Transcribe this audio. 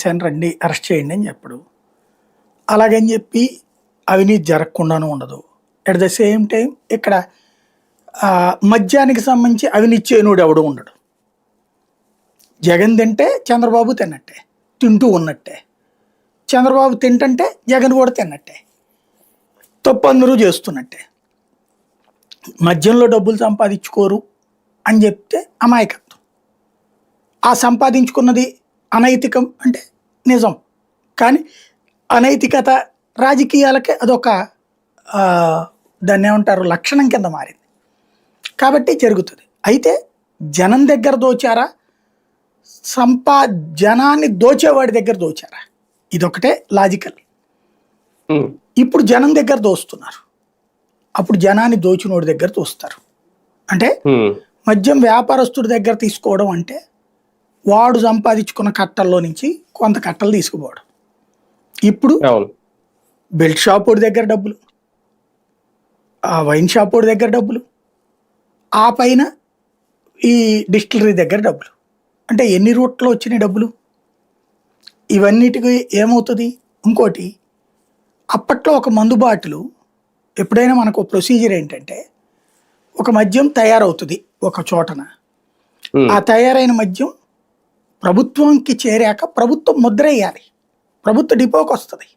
"చేశాను రండి అరెస్ట్ చేయండి" అని చెప్పడు. అలాగని చెప్పి అవినీతి జరగకుండాను ఉండదు. ఎట్ ద సేమ్ టైం ఇక్కడ మద్యానికి సంబంధించి అవినీతి చేయనోడు ఎవడు ఉండడు. జగన్ తింటే చంద్రబాబు తిన్నట్టే, తింటూ ఉన్నట్టే. చంద్రబాబు తింటంటే జగన్ కూడా తిన్నట్టే. తప్పు అందరూ చేస్తున్నట్టే. మద్యంలో డబ్బులు సంపాదించుకోరు అని చెప్తే అమాయకత్వం. ఆ సంపాదించుకున్నది అనైతికం అంటే నిజం. కానీ అనైతికత రాజకీయాలకే అదొక దాన్ని ఏమంటారు లక్షణం కింద మారింది. కాబట్టి జరుగుతుంది. అయితే జనం దగ్గర దోచారా, జనాన్ని దోచేవాడి దగ్గర దోచారా, ఇదొకటే లాజికల్. ఇప్పుడు జనం దగ్గర దోస్తున్నారు, అప్పుడు జనాన్ని దోచినోడి దగ్గర దోస్తారు. అంటే మద్యం వ్యాపారస్తుడి దగ్గర తీసుకోవడం అంటే వాడు సంపాదించుకున్న కట్టల్లో నుంచి కొంత కట్టలు తీసుకుపోవడం. ఇప్పుడు బెల్ట్ షాప్ వాడి దగ్గర డబ్బులు, ఆ వైన్ షాప్ వాడి దగ్గర డబ్బులు, ఆ పైన ఈ డిస్టిలరీ దగ్గర డబ్బులు. అంటే ఎన్ని రూట్లో వచ్చినాయి డబ్బులు? ఇవన్నిటికి ఏమవుతుంది? ఇంకోటి, అప్పట్లో ఒక మందు బాటిలు ఎప్పుడైనా మనకు ప్రొసీజర్ ఏంటంటే, ఒక మద్యం తయారవుతుంది ఒక చోటన, ఆ తయారైన మద్యం ప్రభుత్వంకి చేరాక ప్రభుత్వం ముద్ర వేయాలి, ప్రభుత్వ డిపోకి వస్తుంది.